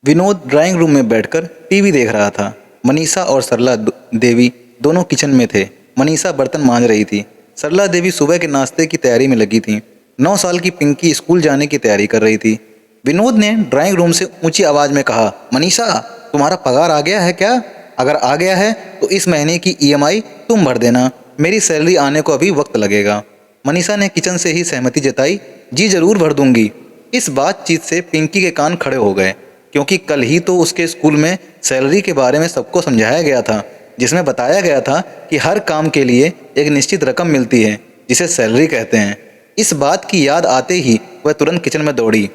Vinod drawing room में बैठकर TV देख रहा था। मनीषा और सरला देवी दोनों किचन में थे। मनीषा बर्तन मांज रही थी। सरला देवी सुबह के नाश्ते की तैयारी में लगी थी। 9 साल की पिंकी स्कूल जाने की तैयारी कर रही थी। विनोद ने ड्राइंग रूम से ऊंची आवाज में कहा, मनीषा, तुम्हारा पगार आ गया है क्या? अगर आ गया है तो इस महीने की ईएमआई तुम भर देना। मेरी सैलरी आने को अभी वक्त लगेगा। मनीषा ने किचन से ही सहमति जताई, जी जरूर भर दूंगी। इस बातचीत से पिंकी के कान खड़े हो गए, क्योंकि कल ही तो उसके स्कूल में सैलरी के बारे में सबको समझाया गया था, जिसमें बताया गया था कि हर काम के लिए एक निश्चित रकम मिलती है, जिसे सैलरी कहते हैं। इस बात की याद आते ही वह तुरंत किचन में दौड़ी।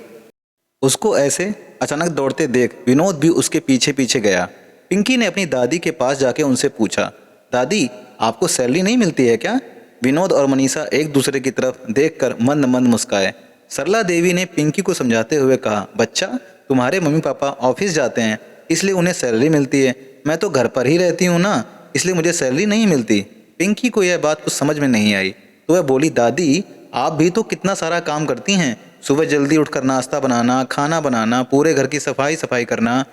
उसको ऐसे अचानक दौड़ते देख विनोद भी उसके पीछे पीछे गया। पिंकी ने अपनी दादी के पास जाके उनसे पूछा, दादी, आपको सैलरी नहीं मिलती है क्या? विनोद और मनीषा एक दूसरे की तरफ देखकर मंद मंद मुस्काए। सरला देवी ने पिंकी को समझाते हुए कहा, बच्चा, तुम्हारे मम्मी पापा ऑफिस जाते हैं, इसलिए उन्हें सैलरी मिलती है। मैं तो घर पर ही रहती हूँ ना, इसलिए मुझे सैलरी नहीं मिलती। पिंकी को यह बात कुछ समझ में नहीं आई, तो वह बोली, दादी, आप भी तो कितना सारा काम करती हैं। सुबह जल्दी उठकर नाश्ता बनाना, खाना बनाना, पूरे घर की सफाई करना,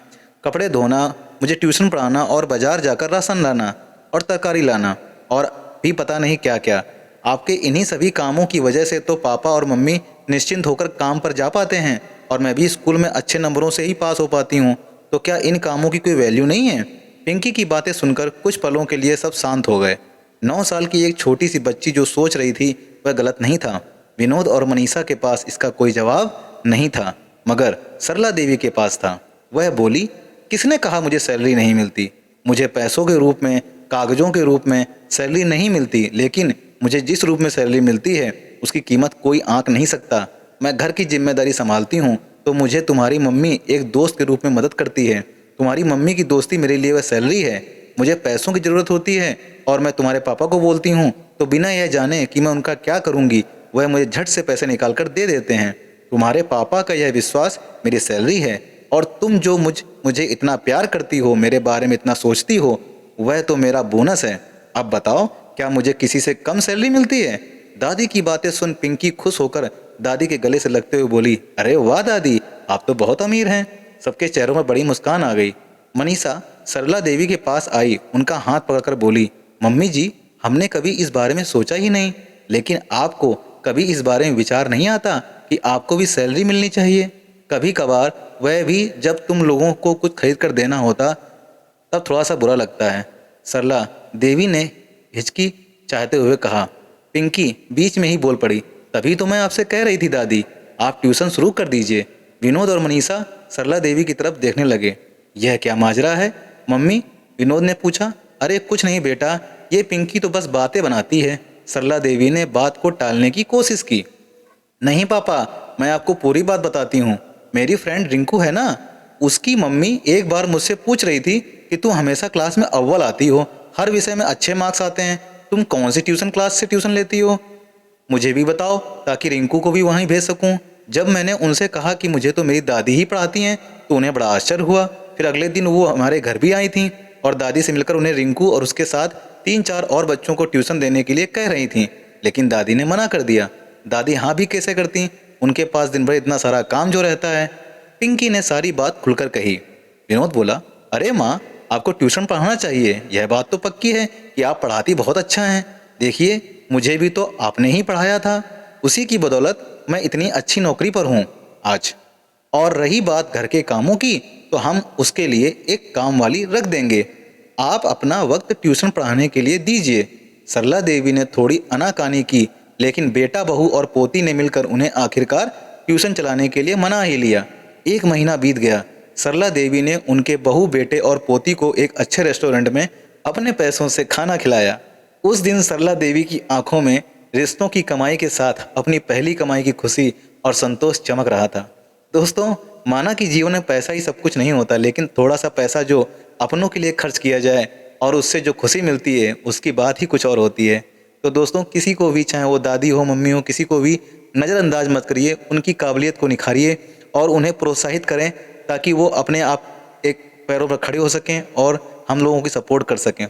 कपड़े धोना, मुझे ट्यूशन पढ़ाना और बाजार जाकर राशन लाना और तरकारी लाना और भी पता नहीं क्या क्या। आपके इन्हीं सभी कामों की वजह से तो पापा और मम्मी निश्चिंत होकर काम पर जा पाते हैं और मैं भी स्कूल में अच्छे नंबरों से ही पास हो पाती हूँ। तो क्या इन कामों की कोई वैल्यू नहीं है? पिंकी की बातें सुनकर कुछ पलों के लिए सब शांत हो गए। 9 साल की एक छोटी सी बच्ची जो सोच रही थी वह गलत नहीं था। विनोद और मनीषा के पास इसका कोई जवाब नहीं था, मगर सरला देवी के पास था। वह बोली, किसने कहा मुझे सैलरी नहीं मिलती? मुझे पैसों के रूप में, कागजों के रूप में सैलरी नहीं मिलती, लेकिन मुझे जिस रूप में सैलरी मिलती है उसकी कीमत कोई आंक नहीं सकता। मैं घर की जिम्मेदारी संभालती हूँ तो मुझे तुम्हारी मम्मी एक दोस्त के रूप में मदद करती है। तुम्हारी मम्मी की दोस्ती मेरे लिए वह सैलरी है। मुझे पैसों की ज़रूरत होती है और मैं तुम्हारे पापा को बोलती हूँ तो बिना यह जाने कि मैं उनका क्या करूँगी, वह मुझे झट से पैसे निकाल कर दे देते हैं। तुम्हारे पापा का यह विश्वास मेरी सैलरी है, और तुम जो मुझे इतना प्यार करती हो, मेरे बारे में इतना सोचती हो, वह तो मेरा बोनस है। अब बताओ, क्या मुझे किसी से कम सैलरी मिलती है? दादी की बातें सुन पिंकी खुश होकर दादी के गले से लगते हुए बोली, अरे वाह दादी, आप तो बहुत अमीर हैं। सबके चेहरों में बड़ी मुस्कान आ गई। मनीषा सरला देवी के पास आई, उनका हाथ पकड़कर बोली, मम्मी जी, हमने कभी इस बारे में सोचा ही नहीं, लेकिन आपको कभी इस बारे में विचार नहीं आता कि आपको भी सैलरी मिलनी चाहिए? कभी कभार वह भी जब तुम लोगों को कुछ खरीद कर देना होता तब थोड़ा सा बुरा लगता है। सरला देवी ने हिचकी चाहते हुए कहा। पिंकी बीच में ही बोल पड़ी, तभी तो मैं आपसे कह रही थी दादी, आप ट्यूशन शुरू कर दीजिए। विनोद और मनीषा सरला देवी की तरफ देखने लगे। यह क्या माजरा है मम्मी? विनोद ने पूछा। अरे कुछ नहीं बेटा, ये पिंकी तो बस बातें बनाती है। सरला देवी ने बात को टालने की कोशिश की। नहीं पापा, मैं आपको पूरी बात बताती हूँ। मेरी फ्रेंड रिंकू है ना, उसकी मम्मी एक बार मुझसे पूछ रही थी कि तुम हमेशा क्लास में अव्वल आती हो, हर विषय में अच्छे मार्क्स आते हैं, तुम कौन सी ट्यूशन क्लास से ट्यूशन लेती हो? मुझे भी बताओ ताकि रिंकू को भी वहीं भेज सकूं। जब मैंने उनसे कहा कि मुझे तो मेरी दादी ही पढ़ाती हैं, तो उन्हें बड़ा आश्चर्य हुआ। फिर अगले दिन वो हमारे घर भी आई थीं और दादी से मिलकर उन्हें रिंकू और उसके साथ 3-4 और बच्चों को ट्यूशन देने के लिए कह रही थीं, लेकिन दादी ने मना कर दिया। दादी हाँ भी कैसे करती, उनके पास दिन भर इतना सारा काम जो रहता है। पिंकी ने सारी बात खुलकर कही। विनोद बोला, अरे माँ, आपको ट्यूशन पढ़ाना चाहिए, यह बात तो पक्की है कि आप पढ़ाती बहुत अच्छा हैं। देखिए, मुझे भी तो आपने ही पढ़ाया था, उसी की बदौलत मैं इतनी अच्छी नौकरी पर हूँ आज। और रही बात घर के कामों की, तो हम उसके लिए एक काम वाली रख देंगे। आप अपना वक्त ट्यूशन पढ़ाने के लिए दीजिए। सरला देवी ने थोड़ी आनाकानी की, लेकिन बेटा बहू और पोती ने मिलकर उन्हें आखिरकार ट्यूशन चलाने के लिए मना ही लिया। 1 महीना बीत गया। सरला देवी ने उनके बहू, बेटे और पोती को एक अच्छे रेस्टोरेंट में अपने पैसों से खाना खिलाया। उस दिन सरला देवी की आंखों में रिश्तों की कमाई के साथ अपनी पहली कमाई की खुशी और संतोष चमक रहा था। दोस्तों, माना कि जीवन में पैसा ही सब कुछ नहीं होता, लेकिन थोड़ा सा पैसा जो अपनों के लिए खर्च किया जाए और उससे जो खुशी मिलती है, उसकी बात ही कुछ और होती है। तो दोस्तों, किसी को भी, चाहे वो दादी हो, मम्मी हो, किसी को भी नज़रअंदाज मत करिए। उनकी काबिलियत को निखारिए और उन्हें प्रोत्साहित करें, ताकि वो अपने आप एक पैरों पर खड़े हो सकें और हम लोगों की सपोर्ट कर सकें।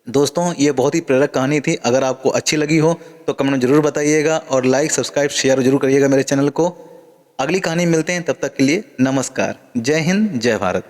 दोस्तों, ये बहुत ही प्रेरक कहानी थी। अगर आपको अच्छी लगी हो तो कमेंट में ज़रूर बताइएगा और लाइक, सब्सक्राइब, शेयर जरूर करिएगा मेरे चैनल को। अगली कहानी मिलते हैं, तब तक के लिए नमस्कार। जय हिंद, जय भारत।